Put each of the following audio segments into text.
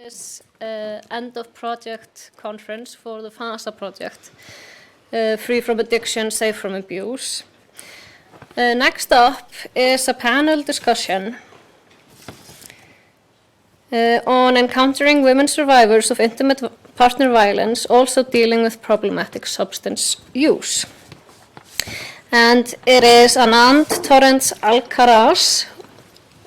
This end of project conference for the FASA project, Free from Addiction, Safe from Abuse. Next up is a panel discussion on encountering women survivors of intimate partner violence, also dealing with problematic substance use. And it is Anand Torrents Alcaraz,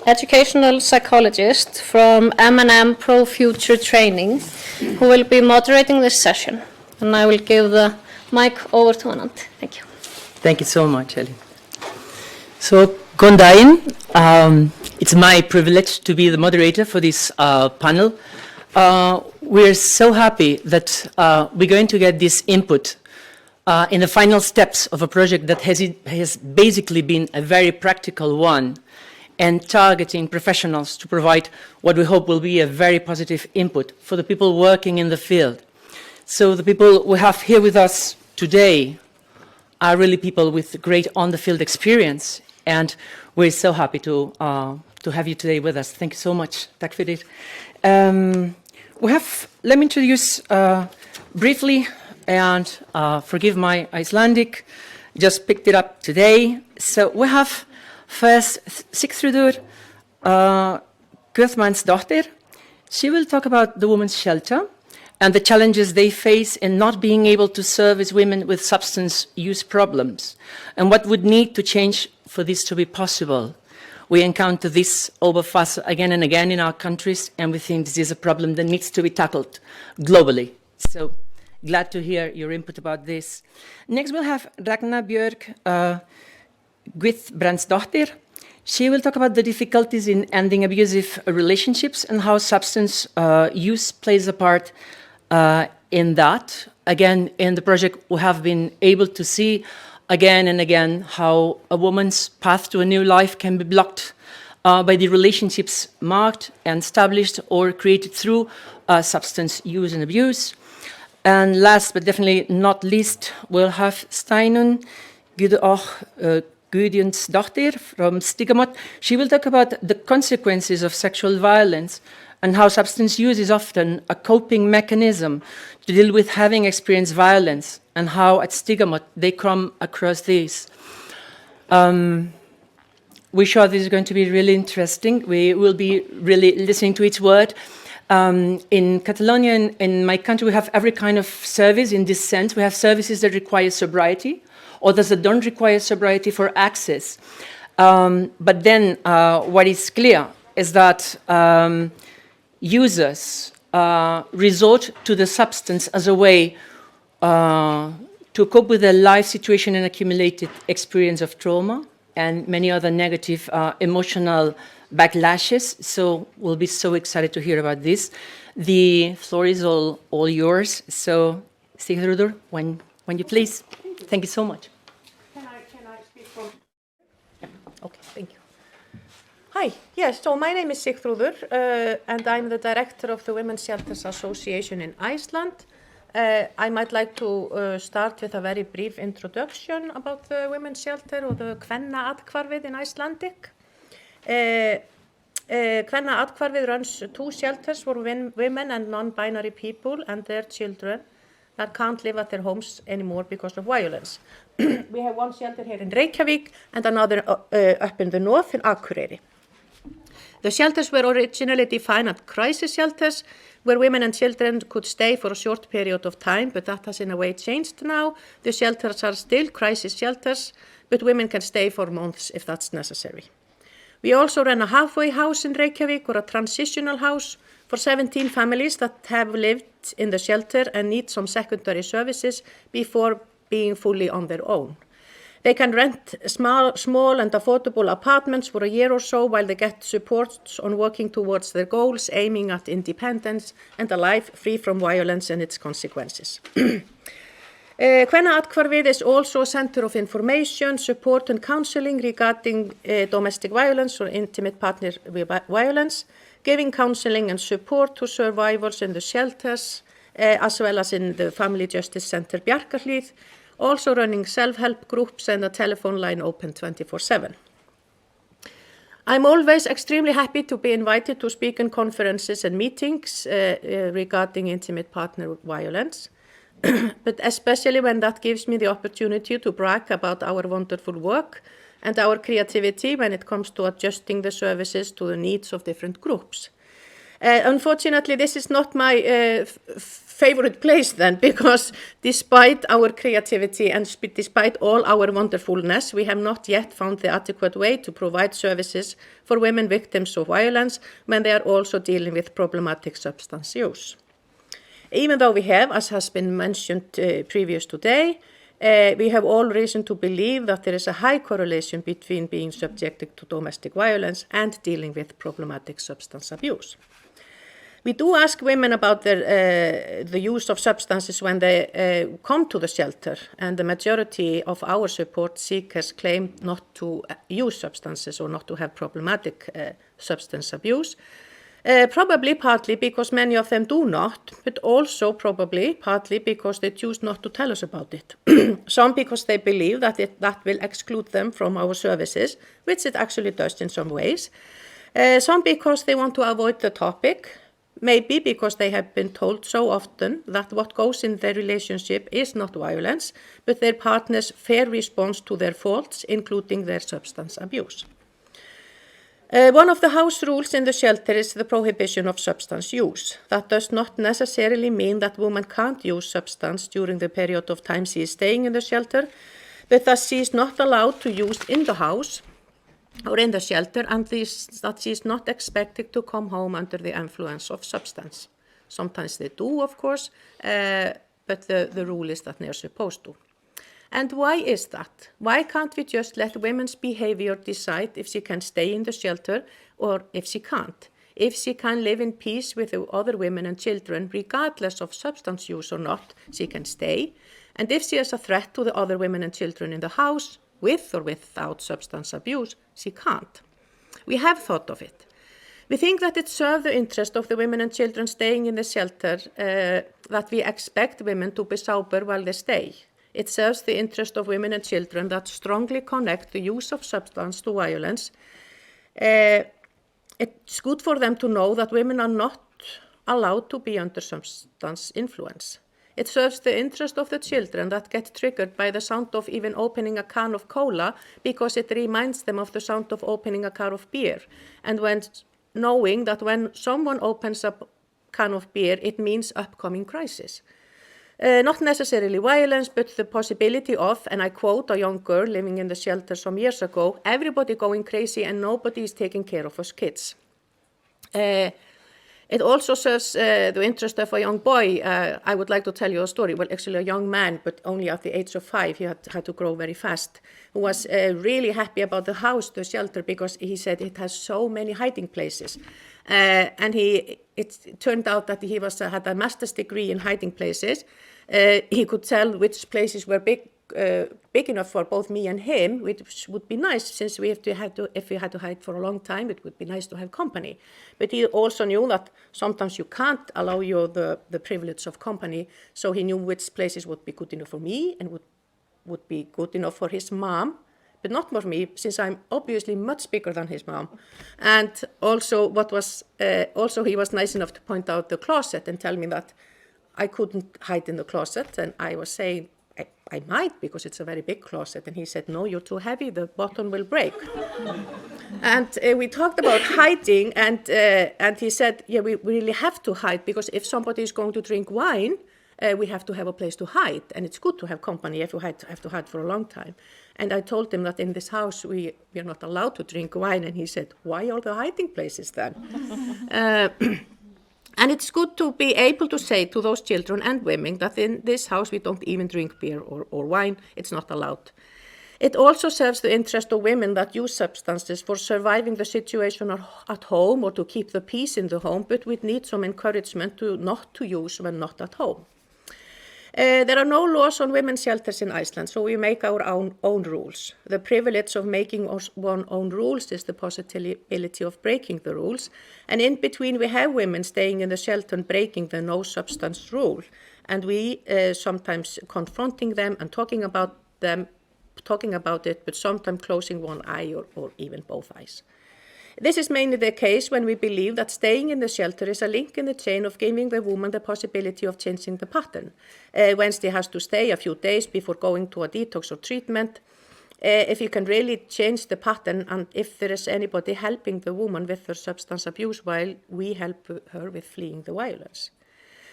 educational psychologist from M&M Pro Future Training, who will be moderating this session. And I will give the mic over to Anand. Thank you. Thank you so much, Ellie. So, góðan daginn. It's my privilege to be the moderator for this panel. We're so happy that we're going to get this input in the final steps of a project that has basically been a very practical one, and targeting professionals to provide what we hope will be a very positive input for the people working in the field. So the people we have here with us today are really people with great on-the-field experience, and we're so happy to have you today with us. Thank you so much. Takk fyrir. Let me introduce briefly, and forgive my Icelandic, just picked it up today. So we have first Sigþrúður Guðmundsdóttir. She will talk about the women's shelter and the challenges they face in not being able to service women with substance use problems and what would need to change for this to be possible. We encounter this over FASA again and again in our countries, and we think this is a problem that needs to be tackled globally. So glad to hear your input about this. Next we'll have Ragna Björg Guðbrandsdóttir. She will talk about the difficulties in ending abusive relationships and how substance use plays a part in that. Again, in the project, we have been able to see again and again how a woman's path to a new life can be blocked by the relationships marked and established or created through substance use and abuse. And last but definitely not least, we'll have Steinunn Gyðu Guðjónsdóttir from Stígamót. She will talk about the consequences of sexual violence and how substance use is often a coping mechanism to deal with having experienced violence, and how at Stígamót they come across this. We're sure this is going to be really interesting. We will be really listening to each word. In Catalonia, in my country, we have every kind of service in this sense. We have services that require sobriety, others that don't require sobriety for access. But then what is clear is that users resort to the substance as a way to cope with their life situation and accumulated experience of trauma and many other negative emotional backlashes. So we'll be so excited to hear about this. The floor is all yours. So Sigþrúður, when you please. Thank you so much. Can I speak from? Yeah. Okay, thank you. Hi, yes, so my name is Sigþrúður and I'm the director of the Women's Shelters Association in Iceland. I might like to start with a very brief introduction about the Women's Shelter or the Kvennaathvarfið in Icelandic. Kvennaathvarfið runs 2 shelters for women and non-binary people and their children that can't live at their homes anymore because of violence. We have 1 shelter here in Reykjavík and another up in the north in Akureyri. The shelters were originally defined as crisis shelters, where women and children could stay for a short period of time, but that has in a way changed now. The shelters are still crisis shelters, but women can stay for months if that's necessary. We also run a halfway house in Reykjavík, or a transitional house, for 17 families that have lived in the shelter and need some secondary services before being fully on their own. They can rent small and affordable apartments for a year or so while they get support on working towards their goals, aiming at independence and a life free from violence and its consequences. Kvennaathvarfið is also a center of information, support and counseling regarding domestic violence or intimate partner violence, giving counseling and support to survivors in the shelters, as well as in the Family Justice Center Bjarkarhlíð, also running self-help groups and a telephone line open 24/7. I'm always extremely happy to be invited to speak in conferences and meetings regarding intimate partner violence, but especially when that gives me the opportunity to brag about our wonderful work and our creativity when it comes to adjusting the services to the needs of different groups. Unfortunately, this is not my favorite place then, because despite our creativity and despite all our wonderfulness, we have not yet found the adequate way to provide services for women victims of violence when they are also dealing with problematic substance use. Even though we have, as has been mentioned previous today, we have all reason to believe that there is a high correlation between being subjected to domestic violence and dealing with problematic substance abuse. We do ask women about the use of substances when they come to the shelter, and the majority of our support seekers claim not to use substances or not to have problematic substance abuse. Probably partly because many of them do not, but also probably partly because they choose not to tell us about it. Some because they believe that that will exclude them from our services, which it actually does in some ways. Some because they want to avoid the topic. Maybe because they have been told so often that what goes in their relationship is not violence, but their partner's fair response to their faults, including their substance abuse. One of the house rules in the shelter is the prohibition of substance use. That does not necessarily mean that woman can't use substance during the period of time she is staying in the shelter, but that she is not allowed to use in the house or in the shelter, and that she is not expected to come home under the influence of substance. Sometimes they do, of course, but the rule is that they are supposed to. And why is that? Why can't we just let women's behavior decide if she can stay in the shelter or if she can't? If she can live in peace with the other women and children, regardless of substance use or not, she can stay. And if she is a threat to the other women and children in the house, with or without substance abuse, she can't. We have thought of it. We think that it serves the interest of the women and children staying in the shelter that we expect women to be sober while they stay. It serves the interest of women and children that strongly connect the use of substance to violence. It's good for them to know that women are not allowed to be under substance influence. It serves the interest of the children that get triggered by the sound of even opening a can of cola because it reminds them of the sound of opening a can of beer. And when knowing that when someone opens a can of beer, it means upcoming crisis. Not necessarily violence, but the possibility of, and I quote a young girl living in the shelter some years ago, everybody going crazy and nobody is taking care of us kids. It also serves the interest of a young boy. I would like to tell you a story. Well, actually a young man, but only at the age of 5, he had to grow very fast, who was really happy about the house, the shelter, because he said it has so many hiding places. And it turned out that he had a master's degree in hiding places. He could tell which places were big enough for both me and him, which would be nice since if we had to hide for a long time, it would be nice to have company. But he also knew that sometimes you can't allow you the privilege of company, so he knew which places would be good enough for me and would be good enough for his mom, but not for me, since I'm obviously much bigger than his mom. And also he was nice enough to point out the closet and tell me that I couldn't hide in the closet, and I was saying, I might, because it's a very big closet. And he said, no, you're too heavy, the bottom will break. And we talked about hiding, and he said, yeah, we really have to hide, because if somebody is going to drink wine, we have to have a place to hide. And it's good to have company if you have to hide for a long time. And I told him that in this house, we are not allowed to drink wine. And he said, why are the hiding places then? And it's good to be able to say to those children and women that in this house we don't even drink beer or wine. It's not allowed. It also serves the interest of women that use substances for surviving the situation at home or to keep the peace in the home, but we need some encouragement to not to use when not at home. There are no laws on women's shelters in Iceland, so we make our own rules. The privilege of making our own rules is the possibility of breaking the rules. And in between, we have women staying in the shelter and breaking the no substance rule. And we sometimes confronting them and talking about it, but sometimes closing one eye or even both eyes. This is mainly the case when we believe that staying in the shelter is a link in the chain of giving the woman the possibility of changing the pattern. When she has to stay a few days before going to a detox or treatment, if you can really change the pattern and if there is anybody helping the woman with her substance abuse while we help her with fleeing the violence.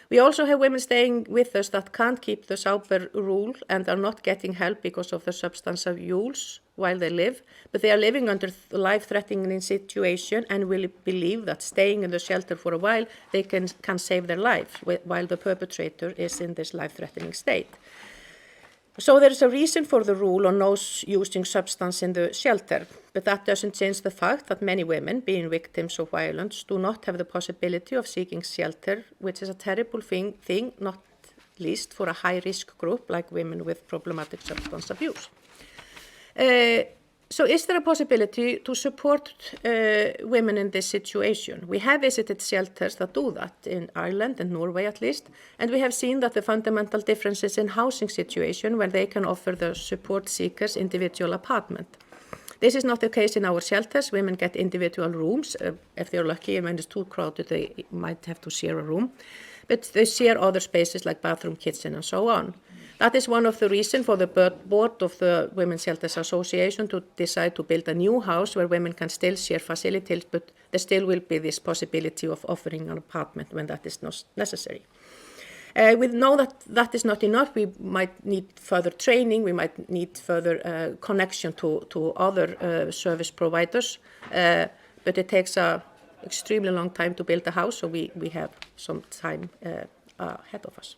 We also have women staying with us that can't keep the sober rule and are not getting help because of the substance abuse while they live, but they are living under a life-threatening situation and will believe that staying in the shelter for a while, they can save their life while the perpetrator is in this life-threatening state. So there is a reason for the rule on no using substance in the shelter, but that doesn't change the fact that many women, being victims of violence, do not have the possibility of seeking shelter, which is a terrible thing, not least for a high-risk group like women with problematic substance abuse. So is there a possibility to support women in this situation? We have visited shelters that do that in Ireland and Norway at least, and we have seen that the fundamental differences in housing situation when they can offer the support seekers individual apartment. This is not the case in our shelters. Women get individual rooms. If they're lucky and when it's too crowded, they might have to share a room. But they share other spaces like bathroom, kitchen, and so on. That is one of the reasons for the board of the Women's Shelters Association to decide to build a new house where women can still share facilities, but there still will be this possibility of offering an apartment when that is not necessary. We know that that is not enough. We might need further training. We might need further connection to other service providers, but it takes an extremely long time to build a house, so we have some time ahead of us.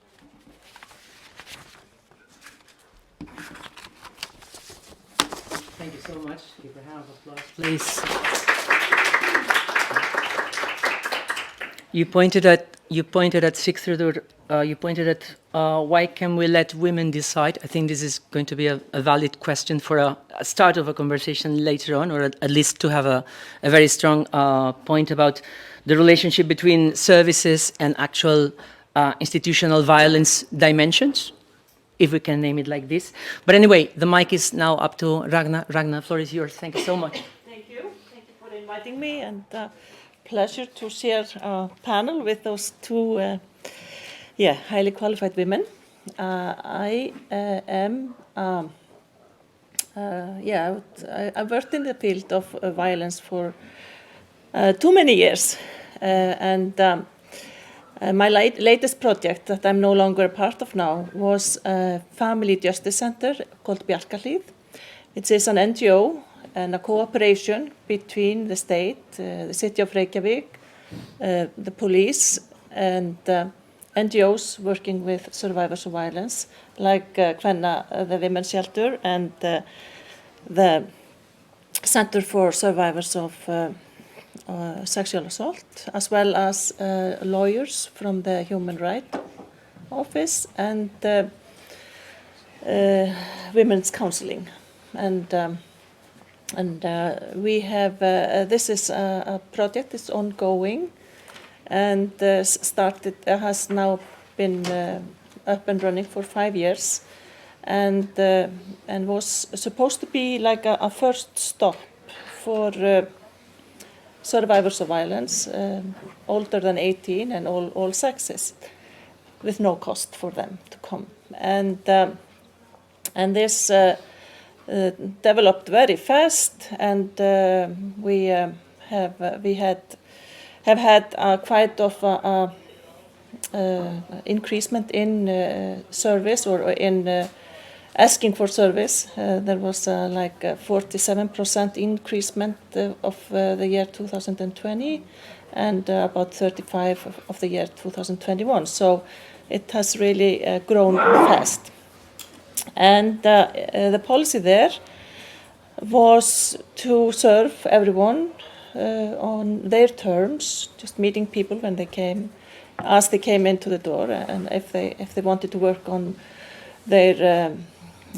Thank you so much. Give a round of applause, please. You pointed at Sigþrúður. You pointed at why can we let women decide? I think this is going to be a valid question for a start of a conversation later on, or at least to have a very strong point about the relationship between services and actual institutional violence dimensions, if we can name it like this. But anyway, the mic is now up to Ragna. Ragna, the floor is yours. Thank you so much. Thank you. Thank you for inviting me, and pleasure to share a panel with those two highly qualified women. I worked in the field of violence for too many years, and my latest project that I'm no longer a part of now was a family justice center called Bjarkarhlíð. It is an NGO and a cooperation between the state, the city of Reykjavík, the police, and NGOs working with survivors of violence, like the Women's Shelter and the Center for Survivors of Sexual Assault, as well as lawyers from the Human Rights Office and Women's Counseling. And we have, this is a project that's ongoing and has now been up and running for 5 years, and was supposed to be like a first stop for survivors of violence, older than 18 and all sexes, with no cost for them to come. And this developed very fast, and we have had quite of increasement in service or in asking for service. There was like a 47% increasement of the year 2020 and about 35% of the year 2021. So it has really grown fast. And the policy there was to serve everyone on their terms, just meeting people when they came, as they came into the door, and if they wanted to work on their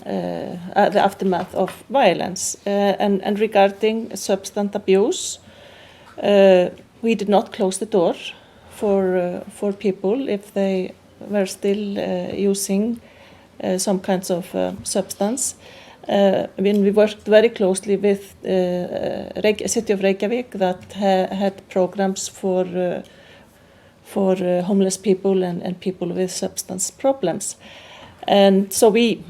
the aftermath of violence. And regarding substance abuse, we did not close the door for people if they were still using some kinds of substance. we worked very closely with City of Reykjavík that had programs for homeless people and people with substance problems, and so we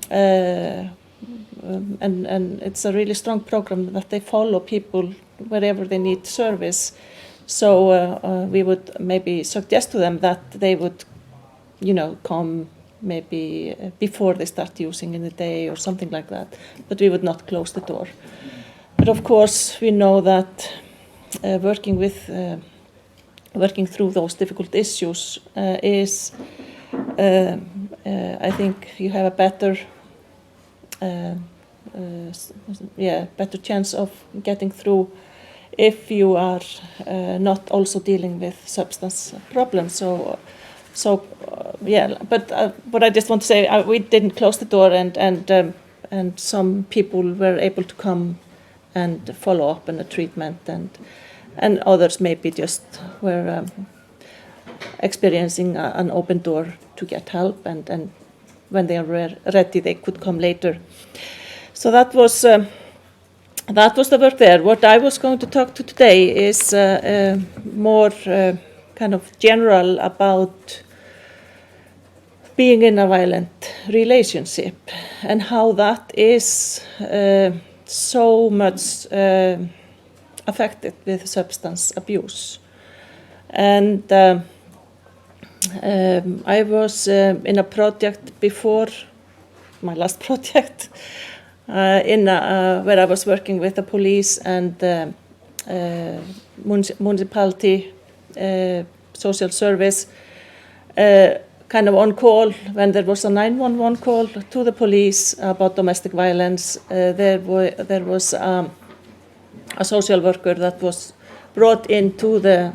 and it's a really strong program that they follow people wherever they need service. So we would maybe suggest to them that they would, come maybe before they start using in the day or something like that, but we would not close the door. But of course, we know that working through those difficult issues is, I think, you have a better chance of getting through if you are not also dealing with substance problems. But I just want to say we didn't close the door, and some people were able to come and follow up on the treatment, and others maybe just were experiencing an open door to get help, and when they were ready they could come later. So that was the work there. What I was going to talk to today is more kind of general about being in a violent relationship and how that is so much affected with substance abuse. And I was in a project before my last project where I was working with the police and municipality social service, kind of on call when there was a 911 call to the police about domestic violence. There was a social worker that was brought into the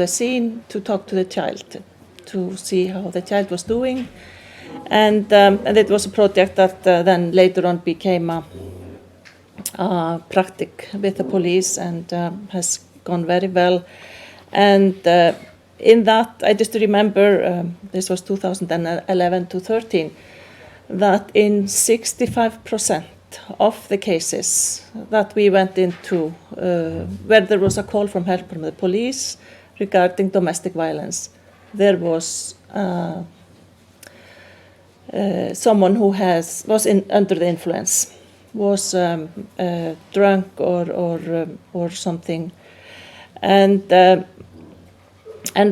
scene to talk to the child, to see how the child was doing. And it was a project that then later on became a practice with the police and has gone very well. And in that, I just remember, this was 2011 to 13, that in 65% of the cases that we went into, where there was a call from help from the police regarding domestic violence, there was someone who was under the influence, was drunk or something, and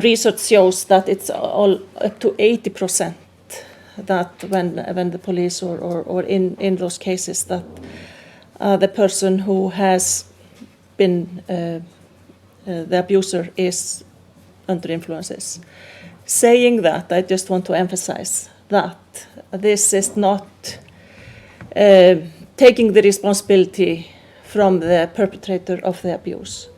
research shows that it's all up to 80% that when the police or in those cases that the person who has been the abuser is under influences. Saying that, I just want to emphasize that this is not taking the responsibility from the perpetrator of the abuse.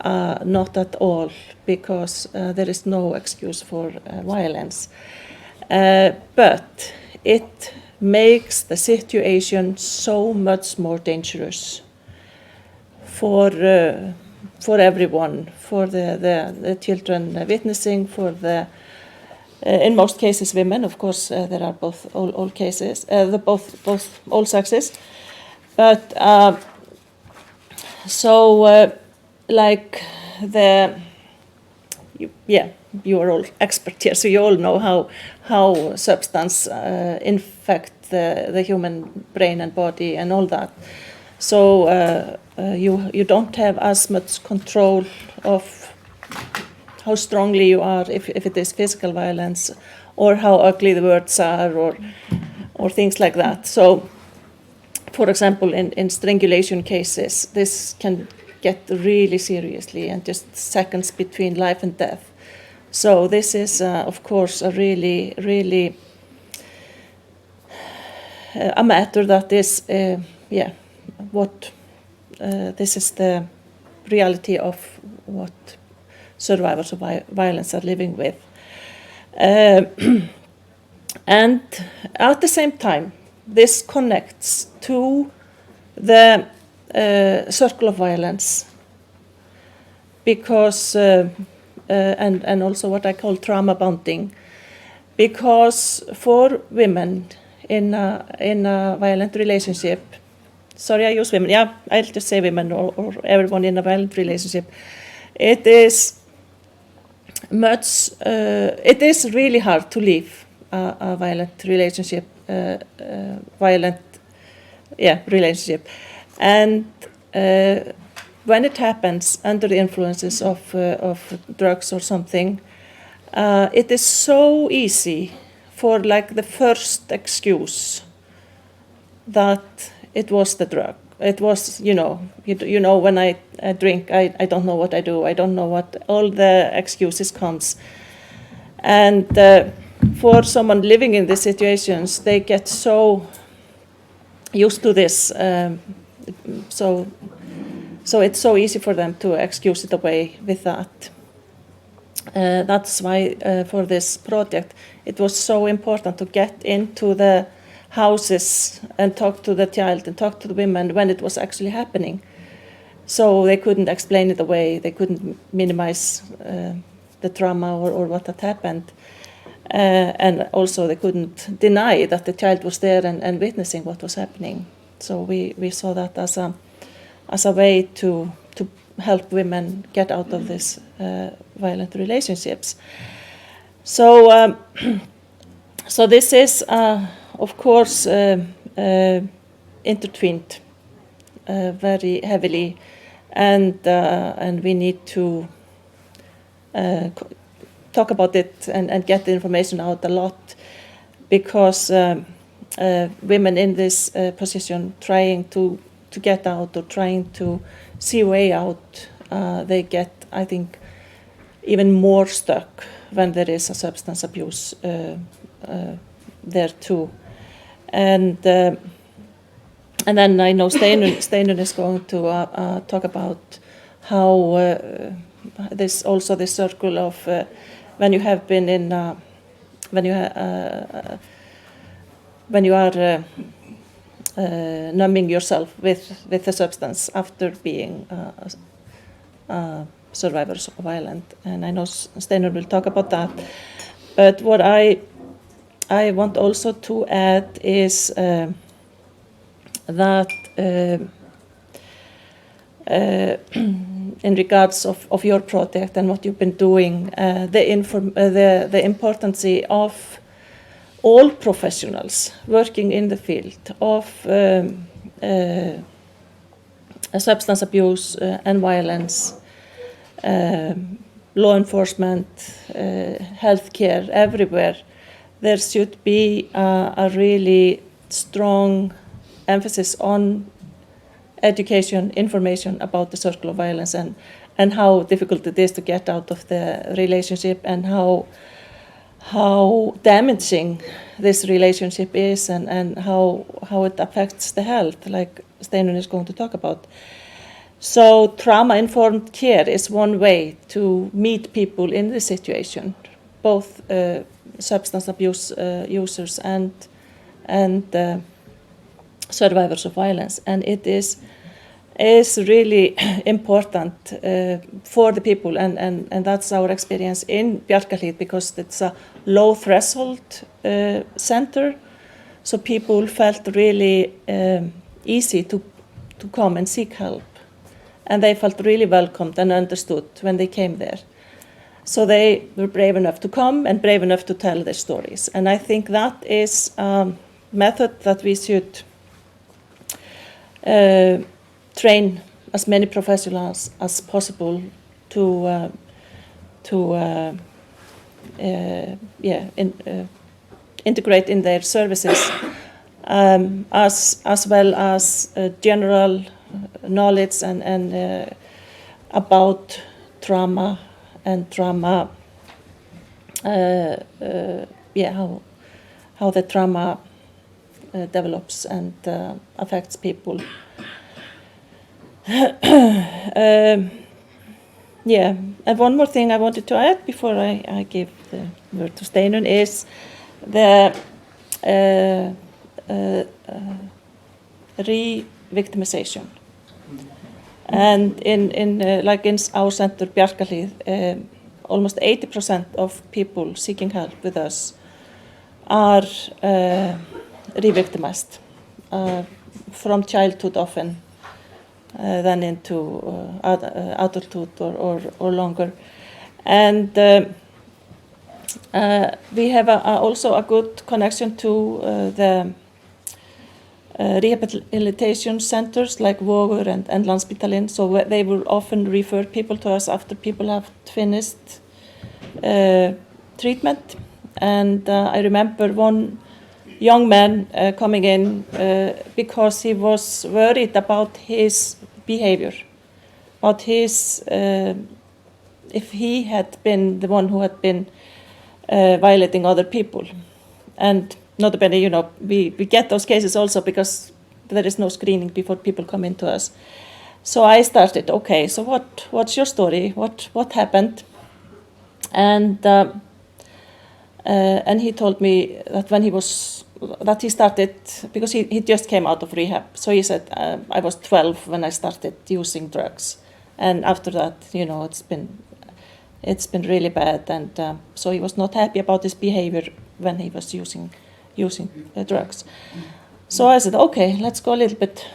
Not at all, because there is no excuse for violence. But it makes the situation so much more dangerous for everyone, for the children witnessing, for the in most cases women. Of course, there are both all cases, both all sexes, but like you are all expert here, so you all know how substance infect the human brain and body and all that. So you don't have as much control of how strongly you are if it is physical violence, or how ugly the words are, or things like that. So, for example, in strangulation cases, this can get really seriously and just seconds between life and death. So this is, of course, a really, really a matter that is, this is the reality of what survivors of violence are living with. And at the same time, this connects to the circle of violence, because and also what I call trauma bonding, because for women in a violent relationship, sorry, I use women, yeah, I'll just say women or everyone in a violent relationship, it is really hard to leave a violent relationship, relationship. And when it happens under the influences of drugs or something, it is so easy for like the first excuse that it was the drug. It was, when I drink, I don't know what I do. I don't know what, all the excuses comes. And for someone living in these situations, they get so used to this. So it's so easy for them to excuse it away with that. That's why for this project, it was so important to get into the houses and talk to the child and talk to the women when it was actually happening. So they couldn't explain it away, they couldn't minimize the trauma or what had happened. And also they couldn't deny that the child was there and witnessing what was happening. So we saw that as a way to help women get out of these violent relationships. So so this is of course intertwined very heavily, and we need to talk about it and get the information out a lot, because women in this position trying to get out or trying to see a way out, they get, I think, even more stuck when there is a substance abuse there too. And then I know Steinunn is going to talk about how this circle of when you have been in when you are numbing yourself with the substance after being survivors of violence, and I know Steinunn will talk about that. But what I want also to add is that in regards of your project and what you've been doing, the importance of all professionals working in the field of substance abuse and violence, law enforcement, healthcare, everywhere. There should be a really strong emphasis on education, information about the circle of violence and how difficult it is to get out of the relationship, and how damaging this relationship is, and how it affects the health, like Steinunn is going to talk about. So trauma-informed care is one way to meet people in this situation, both substance abuse users and survivors of violence, and it is really important for the people, and that's our experience in Bjarkarhlíð, because it's a low threshold center, so people felt really easy to come and seek help, and they felt really welcomed and understood when they came there. So they were brave enough to come and brave enough to tell their stories, and I think that is a method that we should train as many professionals as possible to integrate in their services, as well as general knowledge and about trauma and trauma, how the trauma develops and affects people. And one more thing I wanted to add before I give the word to Steinunn is the re-victimization. And in our center, Bjarkarhlíð, almost 80% of people seeking help with us are re-victimized from childhood often, then into adulthood or longer. And we have also a good connection to the rehabilitation centers like Vogur and Landspítalinn, so they will often refer people to us after people have finished treatment. And I remember one young man coming in because he was worried about his behavior, about his, if he had been the one who had been violating other people. And notably, you know, we get those cases also because there is no screening before people come into us. So I started, okay, so what's your story? What happened? And he told me that when he started, because he just came out of rehab. So he said, I was 12 when I started using drugs. And after that, you know, it's been really bad. And so he was not happy about his behavior when he was using drugs. So I said, okay, let's go a little bit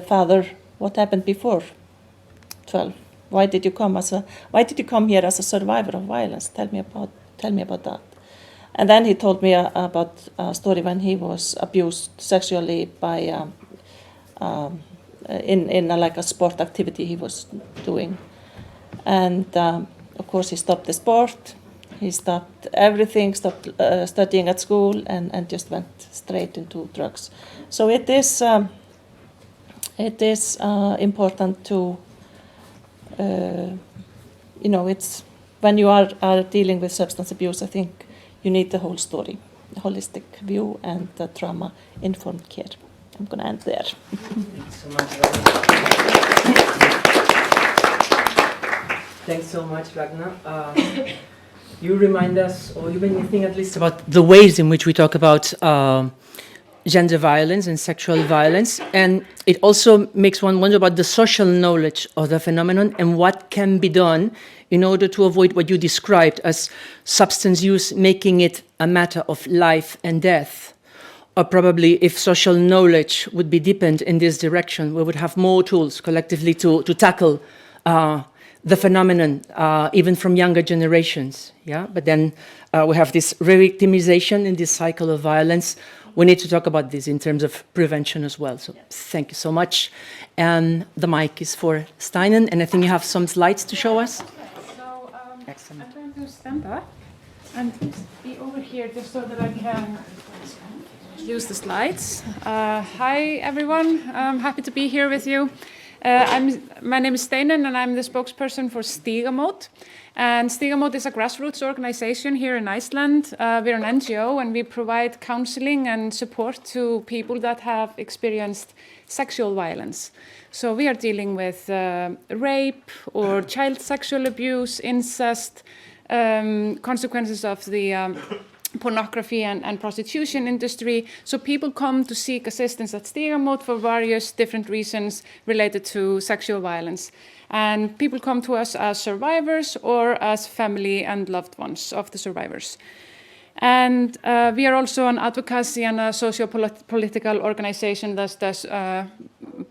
further. What happened before 12? Why did you come here as a survivor of violence? Tell me about that. And then he told me about a story when he was abused sexually by in like a sport activity he was doing. And of course he stopped the sport. He stopped everything, stopped studying at school, and just went straight into drugs. So it is important to, you know, it's when you are dealing with substance abuse, I think you need the whole story, the holistic view, and the trauma-informed care. I'm going to end there. Thanks so much, Thanks so much, Ragna. You remind us, or you made me think at least about the ways in which we talk about gender violence and sexual violence, and it also makes one wonder about the social knowledge of the phenomenon and what can be done in order to avoid what you described as substance use making it a matter of life and death. Or probably if social knowledge would be deepened in this direction, we would have more tools collectively to tackle the phenomenon, even from younger generations. Yeah, but then we have this re-victimization in this cycle of violence. We need to talk about this in terms of prevention as well. So thank you so much. And the mic is for Steinunn, and I think you have some slides to show us. So Excellent. I'm going to stand up and please be over here just so that I can use the slides. Hi everyone, I'm happy to be here with you. My name is Steinunn and I'm the spokesperson for Stígamót. And Stígamót is a grassroots organization here in Iceland. We're an NGO and we provide counseling and support to people that have experienced sexual violence. So we are dealing with rape or child sexual abuse, incest, consequences of the pornography and prostitution industry. So people come to seek assistance at Stígamót for various different reasons related to sexual violence. And people come to us as survivors or as family and loved ones of the survivors. And we are also an advocacy and a socio-political organization that does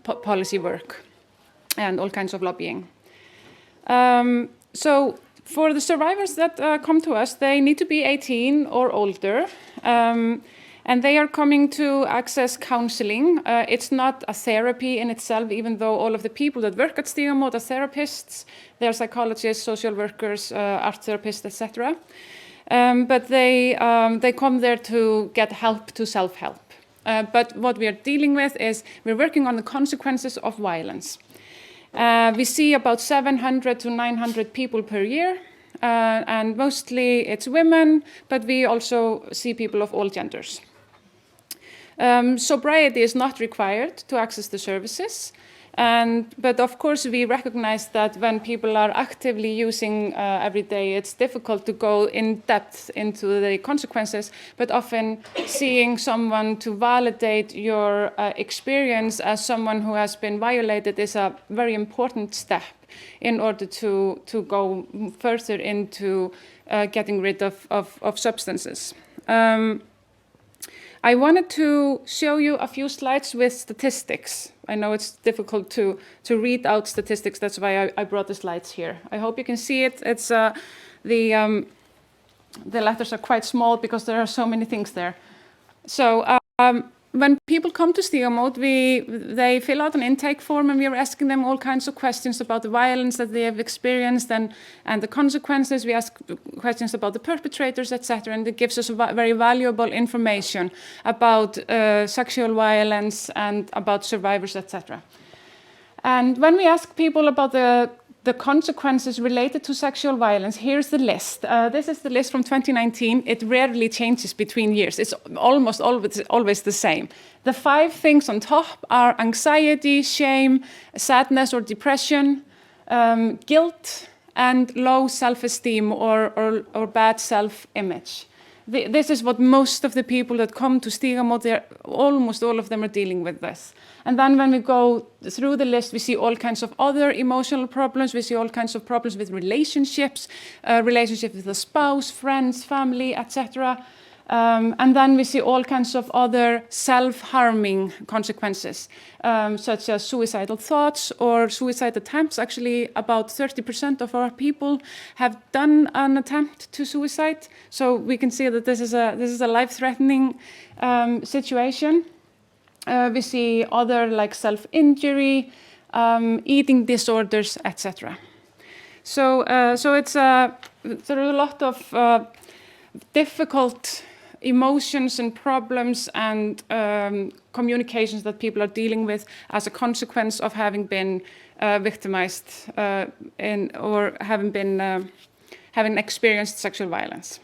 policy work and all kinds of lobbying. So for the survivors that come to us, they need to be 18 or older, and they are coming to access counseling. It's not a therapy in itself, even though all of the people that work at Stígamót are therapists. They are psychologists, social workers, art therapists, etc. But they come there to get help to self-help. But what we are dealing with is we're working on the consequences of violence. We see about 700 to 900 people per year, and mostly it's women, but we also see people of all genders. Sobriety is not required to access the services, but of course we recognize that when people are actively using every day, it's difficult to go in depth into the consequences, but often seeing someone to validate your experience as someone who has been violated is a very important step in order to go further into getting rid of substances. I wanted to show you a few slides with statistics. I know it's difficult to read out statistics, that's why I brought the slides here. I hope you can see it. It's the letters are quite small because there are so many things there. So when people come to Stígamót, they fill out an intake form and we are asking them all kinds of questions about the violence that they have experienced and the consequences. We ask questions about the perpetrators, etc. And it gives us very valuable information about sexual violence and about survivors, etc. And when we ask people about the consequences related to sexual violence, here's the list. This is the list from 2019. It rarely changes between years. It's almost always the same. The 5 things on top are anxiety, shame, sadness or depression, guilt, and low self-esteem or bad self-image. This is what most of the people that come to Stígamót, almost all of them are dealing with this. And then when we go through the list, we see all kinds of other emotional problems. We see all kinds of problems with relationships, relationship with the spouse, friends, family, etc. And then we see all kinds of other self-harming consequences, such as suicidal thoughts or suicide attempts. Actually, about 30% of our people have done an attempt to suicide. So we can see that this is a life-threatening situation. We see other like self-injury, eating disorders, etc. So it's there are a lot of difficult emotions and problems and communications that people are dealing with as a consequence of having been victimized or having experienced sexual violence.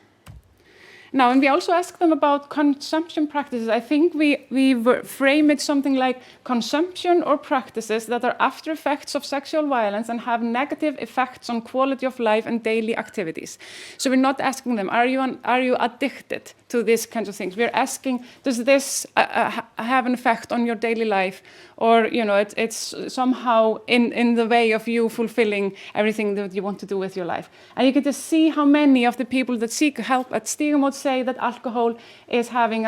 Now, and we also ask them about consumption practices. I think we frame it something like consumption or practices that are after effects of sexual violence and have negative effects on quality of life and daily activities. So we're not asking them, are you addicted to these kinds of things? We're asking, does this have an effect on your daily life? Or, you know, it's somehow in the way of you fulfilling everything that you want to do with your life. And you can just see how many of the people that seek help at Stígamót say that alcohol is having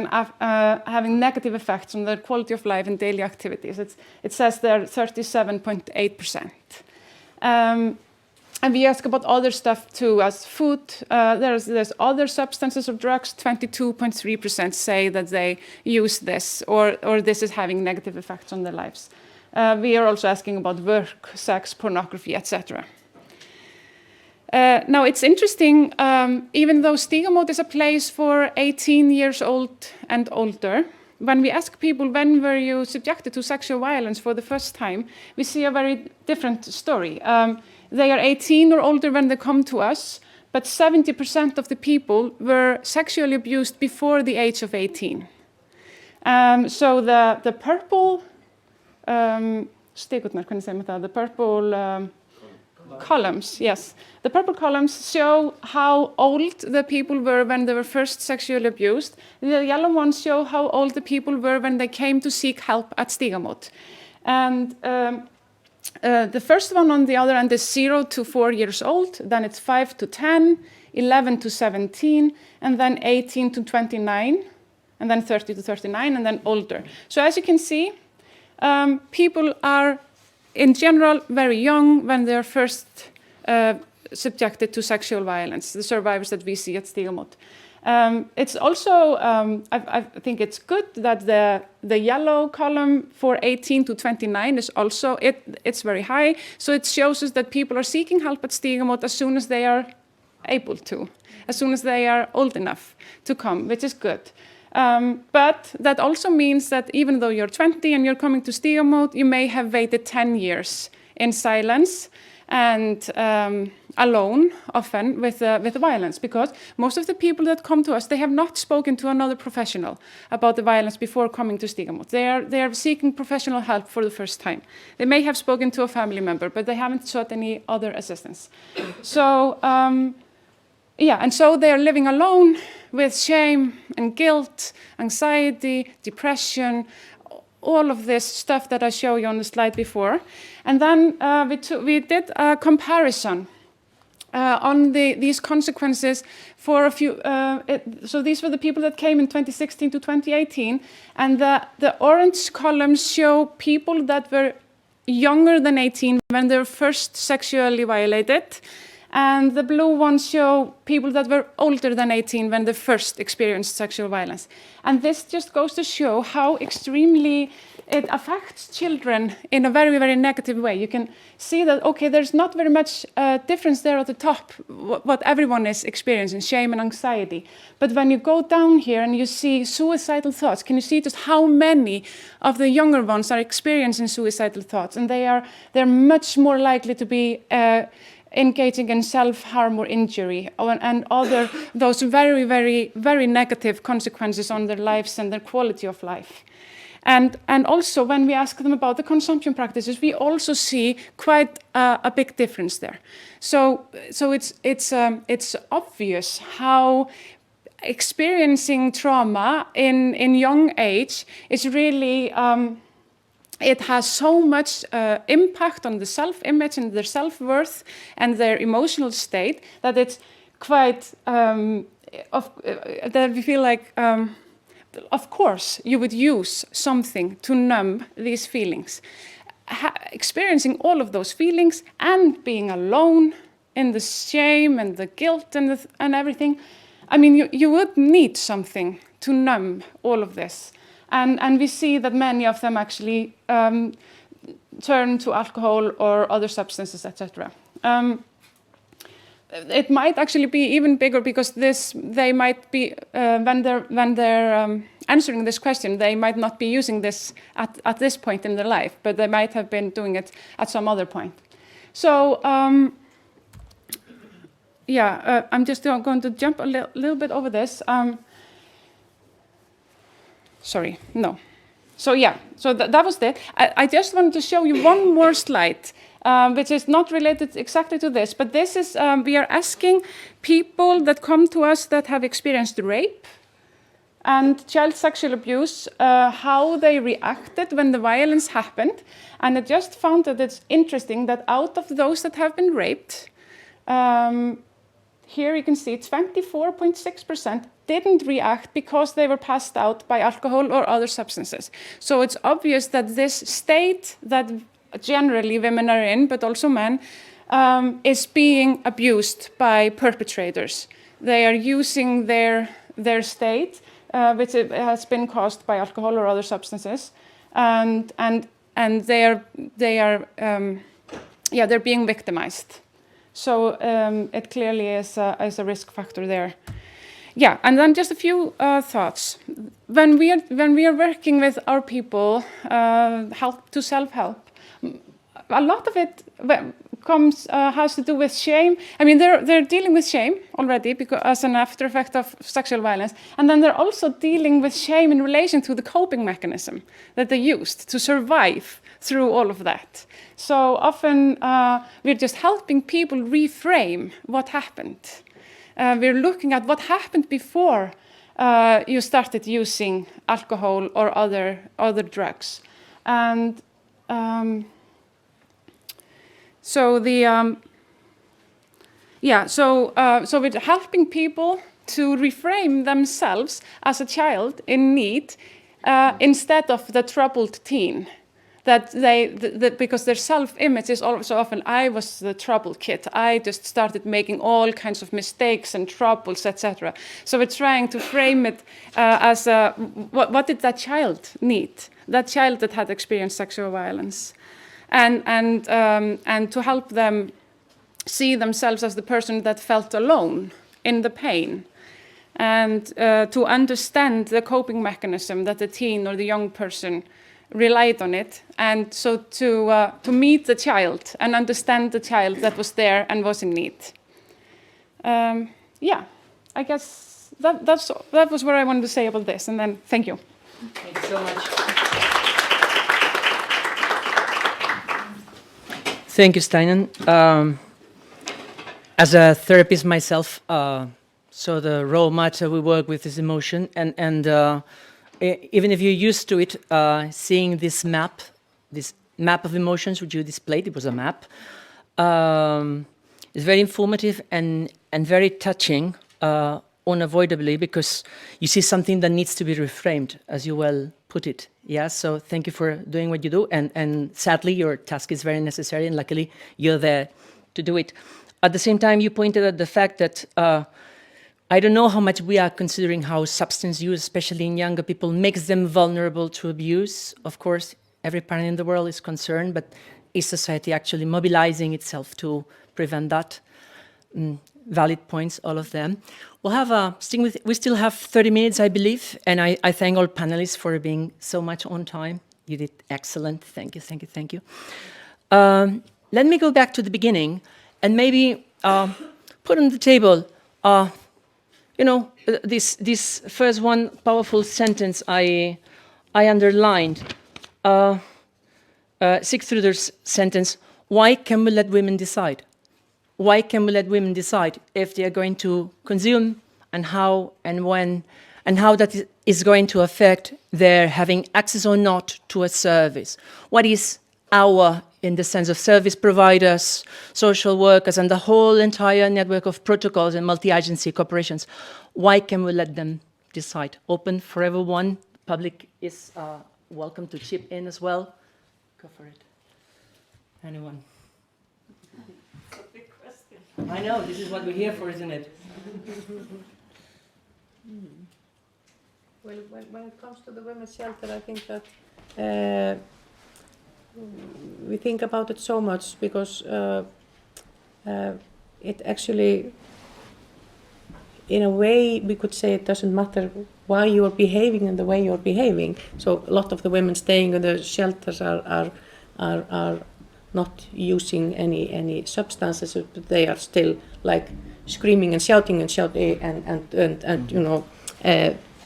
negative effects on their quality of life and daily activities. It says there 37.8%. And we ask about other stuff too, as food. There's other substances or drugs. 22.3% say that they use this or this is having negative effects on their lives. We are also asking about work, sex, pornography, etc. Now it's interesting, even though Stígamót is a place for 18 years old and older, when we ask people, when were you subjected to sexual violence for the first time, we see a very different story. They are 18 or older when they come to us, but 70% of the people were sexually abused before the age of 18. So the purple, the purple columns, yes. The purple columns show how old the people were when they were first sexually abused. The yellow ones show how old the people were when they came to seek help at Stígamót. And the first one on the other end is 0 to 4 years old, then it's 5 to 10, 11 to 17, and then 18 to 29, and then 30 to 39, and then older. So as you can see, people are, in general, very young when they're first subjected to sexual violence, the survivors that we see at Stígamót. It's also, I think it's good that the yellow column for 18 to 29 is also, it's very high. So it shows us that people are seeking help at Stígamót as soon as they are able to, as soon as they are old enough to come, which is good. But that also means that even though you're 20 and you're coming to Stígamót, you may have waited 10 years in silence and alone, often, with the violence, because most of the people that come to us, they have not spoken to another professional about the violence before coming to Stígamót. They are seeking professional help for the first time. They may have spoken to a family member, but they haven't sought any other assistance. So, and so they are living alone with shame and guilt, anxiety, depression, all of this stuff that I showed you on the slide before. And then we did a comparison on these consequences for a few, so these were the people that came in 2016 to 2018, and the orange columns show people that were younger than 18 when they were first sexually violated, and the blue ones show people that were older than 18 when they first experienced sexual violence. And this just goes to show how extremely it affects children in a very, very negative way. You can see that, okay, there's not very much difference there at the top, what everyone is experiencing, shame and anxiety. But when you go down here and you see suicidal thoughts, can you see just how many of the younger ones are experiencing suicidal thoughts? And they're much more likely to be engaging in self-harm or injury and other, those very, very, very negative consequences on their lives and their quality of life. And also, when we ask them about the consumption practices, we also see quite a big difference there. So it's obvious how experiencing trauma in young age is really it has so much impact on the self-image and their self-worth and their emotional state that it's quite that we feel like. Of course, you would use something to numb these feelings. Experiencing all of those feelings and being alone in the shame and the guilt and everything, I mean, you would need something to numb all of this. And we see that many of them actually turn to alcohol or other substances, etc. It might actually be even bigger because they might be when they're answering this question, they might not be using this at this point in their life, but they might have been doing it at some other point. So I'm just going to jump a little bit over this. Sorry, no. So that was it. I just wanted to show you one more slide. Which is not related exactly to this, but this is, we are asking people that come to us that have experienced rape and child sexual abuse, how they reacted when the violence happened. And I just found that it's interesting that out of those that have been raped, here you can see 24.6% didn't react because they were passed out by alcohol or other substances. So it's obvious that this state that generally women are in, but also men, is being abused by perpetrators. They are using their state, which has been caused by alcohol or other substances, and they're being victimized. So it clearly is a risk factor there. Yeah, and then just a few thoughts. When we are working with our people, help to self-help, a lot of it has to do with shame. I mean, they're dealing with shame already because as an after effect of sexual violence, and then they're also dealing with shame in relation to the coping mechanism that they used to survive through all of that. So often we're just helping people reframe what happened. We're looking at what happened before you started using alcohol or other drugs, and so we're helping people to reframe themselves as a child in need instead of the troubled teen. That because their self-image is also often, I was the troubled kid. I just started making all kinds of mistakes and troubles, etc. So we're trying to frame it as what did that child need? That child that had experienced sexual violence, and to help them see themselves as the person that felt alone in the pain, and to understand the coping mechanism that the teen or the young person relied on it, and so to meet the child and understand the child that was there and was in need. I guess that was what I wanted to say about this, and then thank you. Thank you so much. Thank you, Steinunn. As a therapist myself, so the raw matter we work with is emotion, and even if you're used to it, seeing this map of emotions which you displayed, it was a map, It's very informative and very touching, unavoidably, because you see something that needs to be reframed, as you well put it. Yeah, so thank you for doing what you do, and sadly your task is very necessary, and luckily you're there to do it. At the same time, you pointed at the fact that I don't know how much we are considering how substance use, especially in younger people, makes them vulnerable to abuse. Of course, every parent in the world is concerned, but is society actually mobilizing itself to prevent that? Valid points, all of them. We'll have we still have 30 minutes, I believe, and I thank all panelists for being so much on time. You did excellent. Thank you, thank you, thank you. Let me go back to the beginning and maybe put on the table, this first one powerful sentence I underlined. Sigþrúður's sentence: why can we let women decide? Why can we let women decide if they are going to consume, and how and when, and how that is going to affect their having access or not to a service? What is our, in the sense of service providers, social workers, and the whole entire network of protocols and multi-agency corporations? Why can we let them decide? Open for everyone. Public is welcome to chip in as well. Go for it. Anyone? I know, this is what we're here for, isn't it? Well, when it comes to the women's shelter, I think that we think about it so much because it actually, in a way, we could say it doesn't matter why you are behaving in the way you're behaving. So a lot of the women staying in the shelters are not using any substances, but they are still like screaming and shouting and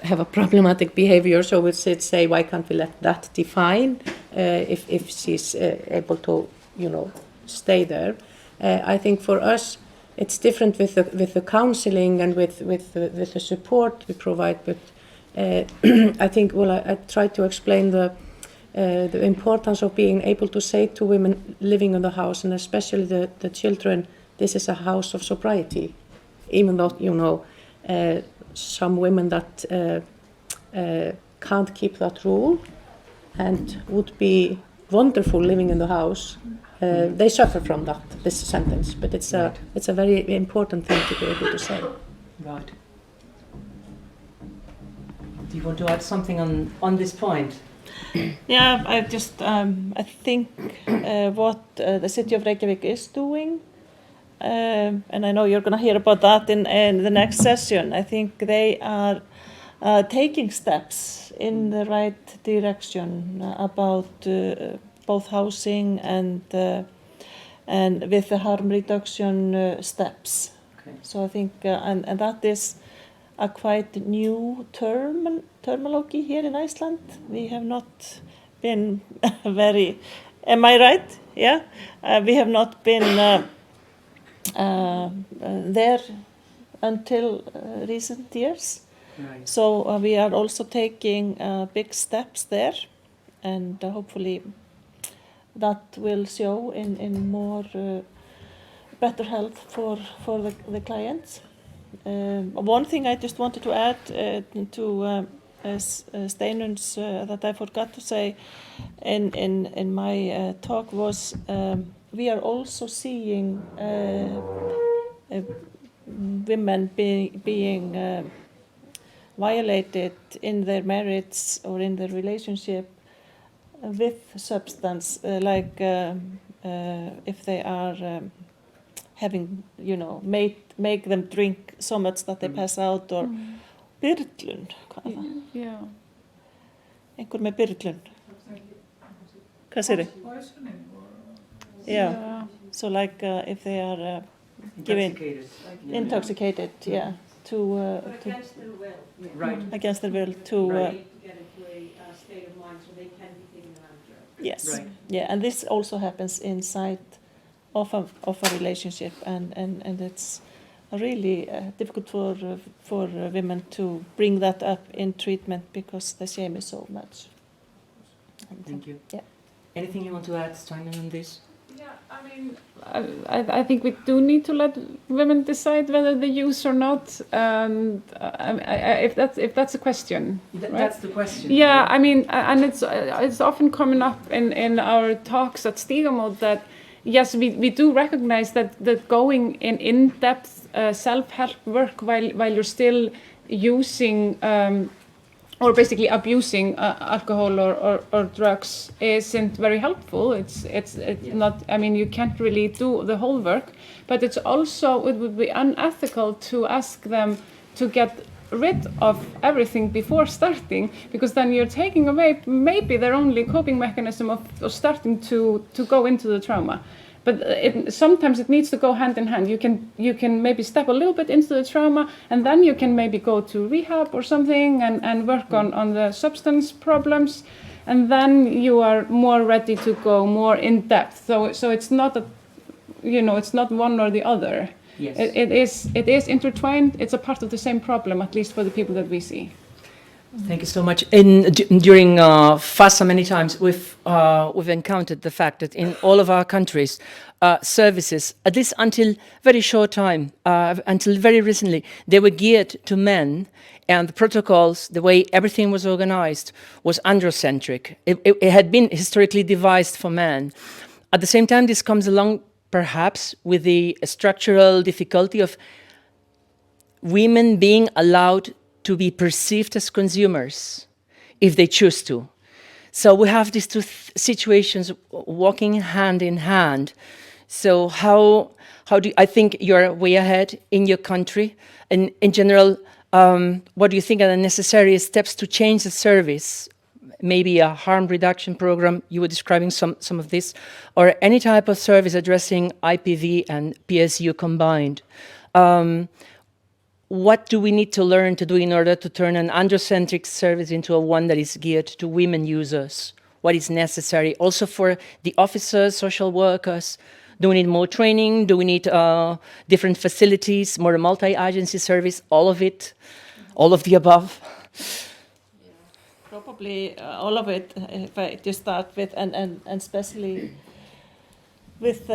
have a problematic behavior. So we should say, why can't we let that define if she's able to stay there? I think for us it's different with the counseling and with the support we provide, but I think I tried to explain the importance of being able to say to women living in the house, and especially the children, this is a house of sobriety. Even though, some women that can't keep that rule and would be wonderful living in the house, they suffer from this sentence. But it's a very important thing to be able to say. Right. Do you want to add something on this point? Yeah, I just I think what the city of Reykjavík is doing, and I know you're going to hear about that in the next session. I think they are taking steps in the right direction about both housing and with the harm reduction steps. Okay. So I think and that is a quite new terminology here in Iceland. We have not been very, am I right? Yeah, we have not been there until recent years. Right. So we are also taking big steps there, and hopefully that will show in more better health for the clients. One thing I just wanted to add to Steinunn's that I forgot to say in my talk was we are also seeing women being violated in their marriage or in their relationship with substance, like if they are having, make them drink so much that they pass out, or byrlun, Yeah. Einhver með byrlun. Hvað segirðu? Yeah. So like if they are intoxicated, yeah, against their will. Right. Against their will to get into a state of mind so they can be taken advantage of. Yes. Right. Yeah, and this also happens inside of a relationship, and it's really difficult for women to bring that up in treatment because the shame is so much. Thank you. Yeah. Anything you want to add, Steinunn, on this? Yeah, I mean, I think we do need to let women decide whether they use or not. And if that's a question, right? That's the question. Yeah, I mean, and it's often coming up in our talks at Stígamót that yes, we do recognize that going in-depth self-help work while you're still using or basically abusing alcohol or drugs isn't very helpful. It's not. I mean, you can't really do the whole work. But it would be unethical to ask them to get rid of everything before starting, because then you're taking away maybe their only coping mechanism of starting to go into the trauma. But sometimes it needs to go hand in hand. You can maybe step a little bit into the trauma, and then you can maybe go to rehab or something and work on the substance problems, and then you are more ready to go more in depth. So it's not it's not one or the other. Yes. It is intertwined. It's a part of the same problem, at least for the people that we see. Thank you so much. During FASA, many times we've encountered the fact that in all of our countries, services, at least until very short time, until very recently, they were geared to men, and the protocols, the way everything was organized, was androcentric. It had been historically devised for men. At the same time, this comes along perhaps with the structural difficulty of women being allowed to be perceived as consumers if they choose to. So we have these two situations walking hand in hand. So how do I think you're way ahead in your country? And in general, what do you think are the necessary steps to change the service? Maybe a harm reduction program, you were describing some of this, or any type of service addressing IPV and PSU combined. What do we need to learn to do in order to turn an androcentric service into one that is geared to women users? What is necessary also for the officers, social workers? Do we need more training? Do we need different facilities, more multi-agency service, all of it, all of the above? Probably all of it, if I just start with, and especially with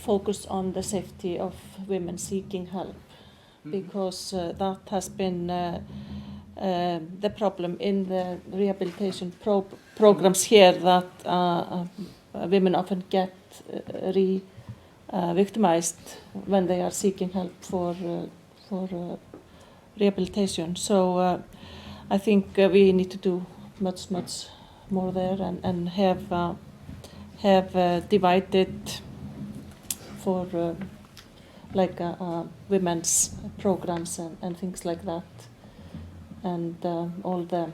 focus on the safety of women seeking help, because that has been the problem in the rehabilitation programs here, that women often get victimized when they are seeking help for rehabilitation. So I think we need to do much more there, and have divided for like women's programs and things like that, and all the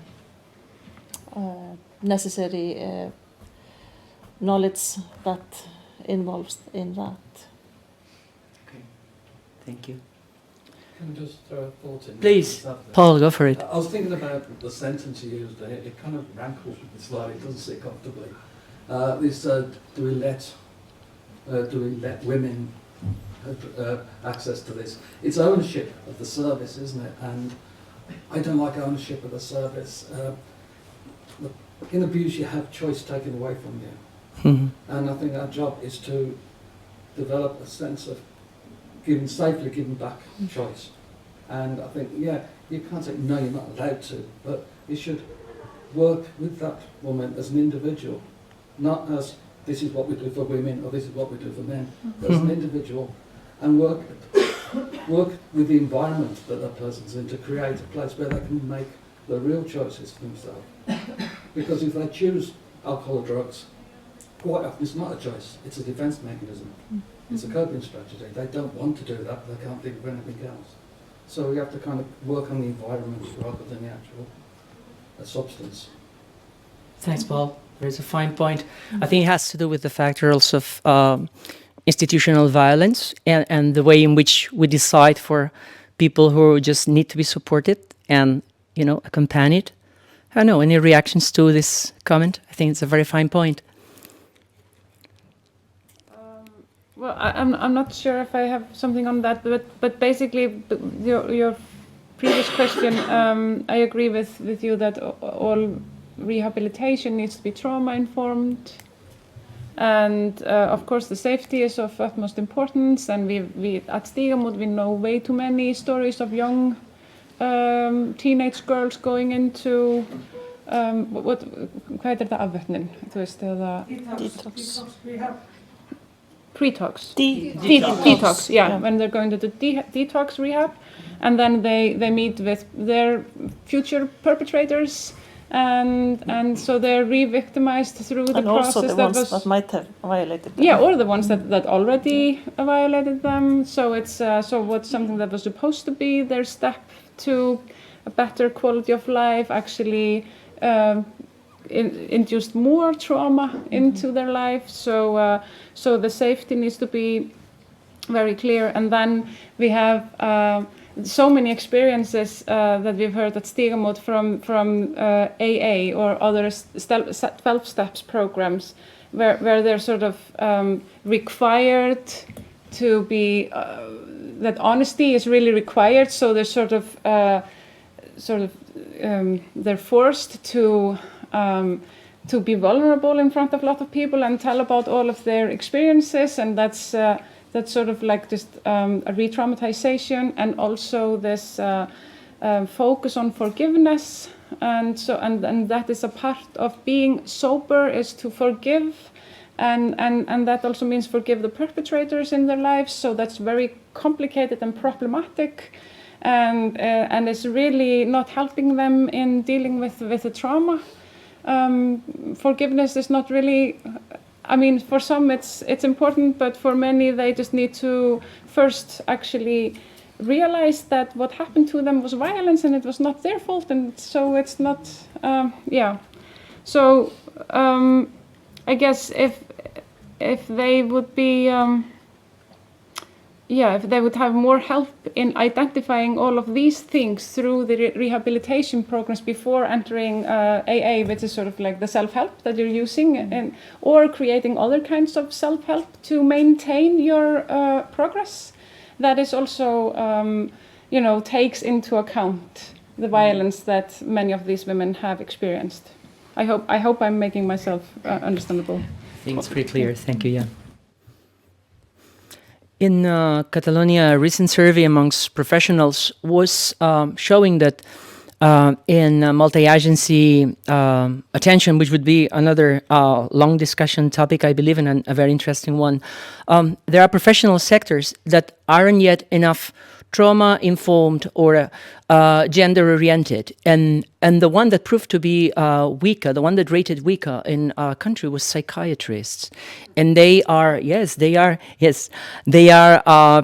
necessary knowledge that involves in that. Okay, thank you. Can I just throw a thought in? Please, Paul, go for it. I was thinking about the sentence you used there. It kind of rankles with me slightly. It doesn't sit comfortably. This do we let women have access to this? It's ownership of the service, isn't it? And I don't like ownership of the service. In abuse, you have choice taken away from you. And I think our job is to develop a sense of safely giving back choice. And I think, yeah, you can't say, no, you're not allowed to, but you should work with that woman as an individual, not as this is what we do for women or this is what we do for men, but as an individual, and work with the environment that that person's in to create a place where they can make the real choices for themselves. Because if they choose alcohol or drugs, quite often it's not a choice, it's a defence mechanism. It's a coping strategy. They don't want to do that, they can't think of anything else. So we have to kind of work on the environment rather than the actual substance. Thanks, Paul. There's a fine point. I think it has to do with the factor also of institutional violence and the way in which we decide for people who just need to be supported and, accompanied. I don't know, any reactions to this comment? I think it's a very fine point. Well, I'm not sure if I have something on that, but basically your previous question, I agree with you that all rehabilitation needs to be trauma informed. And of course, the safety is of utmost importance. And we at Stígamót we know way too many stories of young teenage girls going into hvað það afvötnin? Þú veist, eða Detox. Pre-tox. Detox. Yeah, when they're going to the detox rehab, and then they meet with their future perpetrators, and so they're re-victimized through the And process also the ones that might have violated them. Yeah, or the ones that already violated them. So it's what's something that was supposed to be their step to a better quality of life actually induced more trauma into their life. So the safety needs to be very clear. And then we have so many experiences that we've heard at Stígamót from AA or other 12 steps programs where they're sort of required to be that honesty is really required. So they're they're forced to be vulnerable in front of a lot of people and tell about all of their experiences, and that's sort of like just a re-traumatization, and also this focus on forgiveness, and that is a part of being sober, is to forgive, and that also means forgive the perpetrators in their lives. So that's very complicated and problematic, and it's really not helping them in dealing with the trauma. Forgiveness is not really, I mean, for some it's important, but for many they just need to first actually realize that what happened to them was violence and it was not their fault, and so it's not, So I guess if they would be, if they would have more help in identifying all of these things through the rehabilitation programs before entering AA, which is sort of like the self-help that you're using, or creating other kinds of self-help to maintain your progress, that is also, takes into account the violence that many of these women have experienced. I hope I'm making myself understandable. I think it's pretty clear. Thank you, yeah. In Catalonia, a recent survey amongst professionals was showing that in multi-agency attention, which would be another long discussion topic, I believe, and a very interesting one, there are professional sectors that aren't yet enough trauma-informed or gender-oriented, and the one that proved to be weaker, the one that rated weaker in our country was psychiatrists, and they are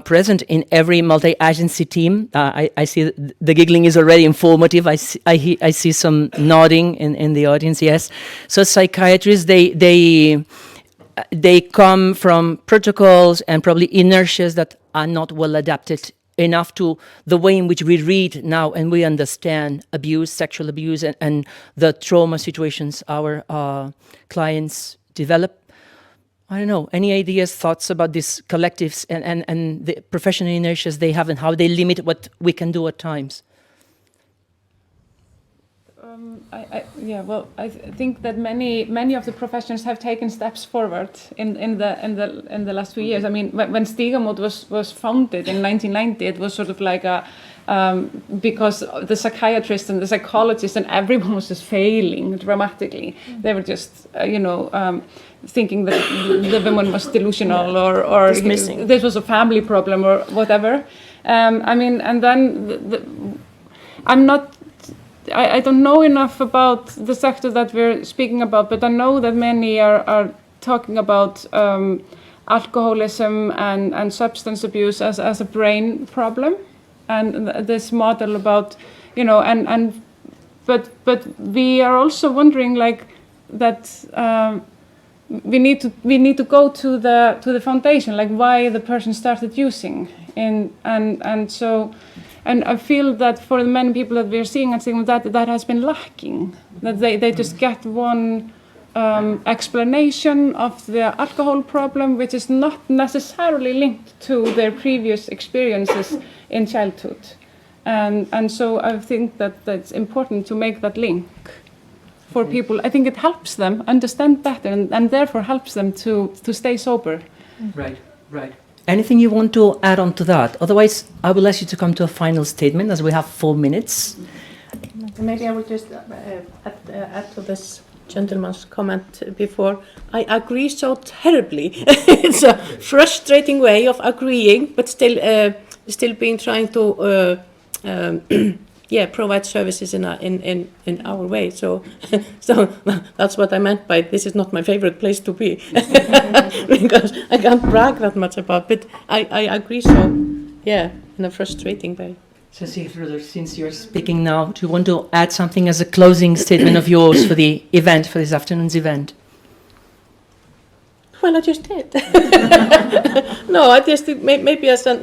present in every multi-agency team. I see the giggling is already informative. I see some nodding in the audience. Yes, so psychiatrists they come from protocols and probably inertias that are not well adapted enough to the way in which we read now and we understand abuse, sexual abuse, and the trauma situations our clients develop. I don't know, any ideas, thoughts about these collectives and the professional inertias they have and how they limit what we can do at times? I think that many of the professions have taken steps forward in the last few years. I mean, when Stígamót was founded in 1990, it was sort of like because the psychiatrists and the psychologists and everyone was just failing dramatically. They were just thinking that the woman was delusional or this was a family problem or whatever. And then I don't know enough about the sector that we're speaking about, but I know that many are talking about alcoholism and substance abuse as a brain problem, and this model about, but we are also wondering like that we need to go to the foundation, like why the person started using, and I feel that for the many people that we're seeing and seeing that has been lacking, that they just get one explanation of the alcohol problem, which is not necessarily linked to their previous experiences in childhood. And so I think that it's important to make that link. for people. I think it helps them understand better and therefore helps them to stay sober. Right, right. Anything you want to add on to that? Otherwise, I will ask you to come to a final statement as we have 4 minutes. Maybe I will just add to this gentleman's comment before. I agree so terribly. It's a frustrating way of agreeing, but still being trying to provide services in our way. So that's what I meant by this is not my favorite place to be, because I can't brag that much about. But I agree so, in a frustrating way. So Sigþrúður, since you're speaking now, do you want to add something as a closing statement of yours for the event, for this afternoon's event? Well, I just did. No, I just maybe as a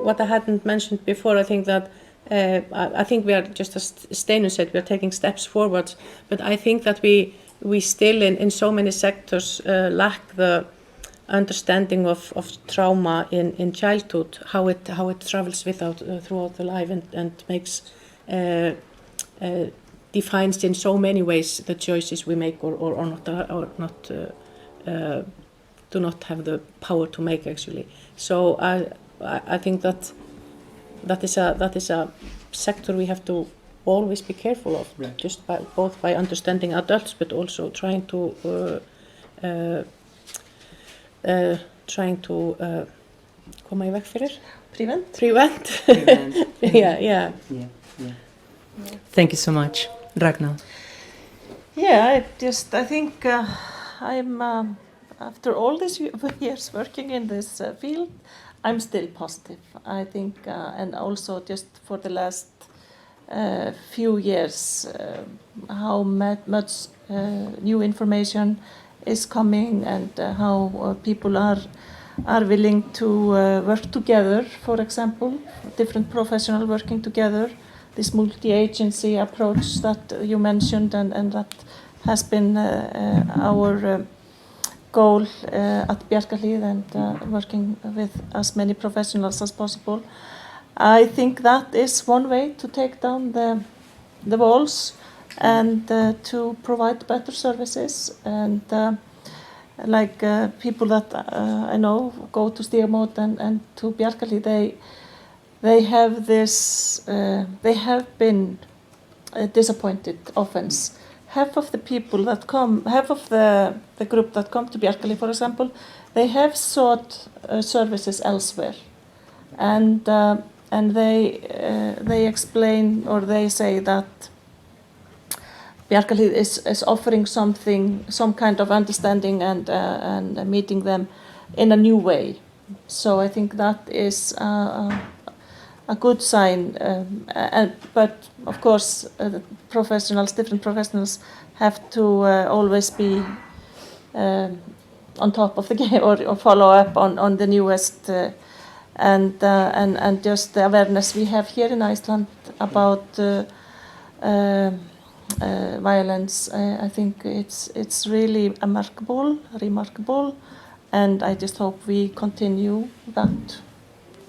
what I hadn't mentioned before. I think that I think we are, just as Steinunn said, we are taking steps forward. But I think that we still in so many sectors lack the understanding of trauma in childhood, how it travels throughout the life and makes defines in so many ways the choices we make or not do not have the power to make actually. So I think that is a sector we have to always be careful of, right. Just both by understanding adults, but also trying to koma í veg fyrir? Prevent. Yeah. Thank you so much. Ragna. Yeah, I think I'm after all these years working in this field, I'm still positive. I think, and also just for the last few years, how much new information is coming and how people are willing to work together. For example, different professionals working together. This multi-agency approach that you mentioned and that has been our goal at Bjarkarhlíð and working with as many professionals as possible. I think that is one way to take down the walls and to provide better services. And people that I know go to Stígamót and to Bjarkarhlíð, they have this. They have been disappointed often. Half of the people that come, half of the group that come to Bjarkarhlíð, for example, they have sought services elsewhere, and they explain or they say that Bjarkarhlíð is offering some kind of understanding and meeting them in a new way. So I think that is a good sign, but of course different professionals have to always be on top of the game or follow up on the newest and just the awareness we have here in Iceland about violence. I think it's really remarkable, and I just hope we continue that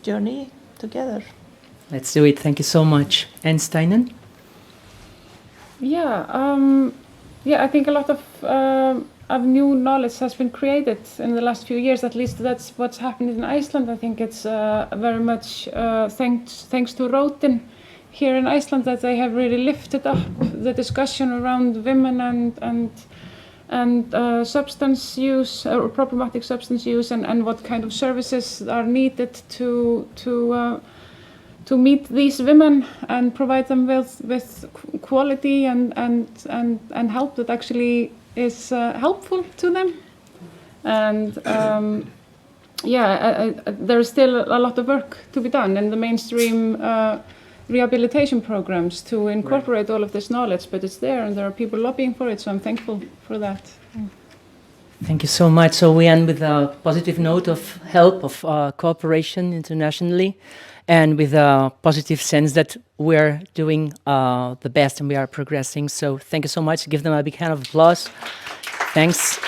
journey together. Let's do it. Thank you so much. And Steinunn? I think a lot of new knowledge has been created in the last few years. At least that's what's happened in Iceland. I think it's very much thanks to Rótin here in Iceland that they have really lifted up the discussion around women and substance use or problematic substance use and what kind of services are needed to meet these women and provide them with quality and help that actually is helpful to them. And there is still a lot of work to be done in the mainstream rehabilitation programs to incorporate all of this knowledge, but it's there and there are people lobbying for it, so I'm thankful for that. Thank you so much. So we end with a positive note of help, of cooperation internationally, and with a positive sense that we're doing the best and we are progressing. So thank you so much. Give them a big hand of applause. Thanks.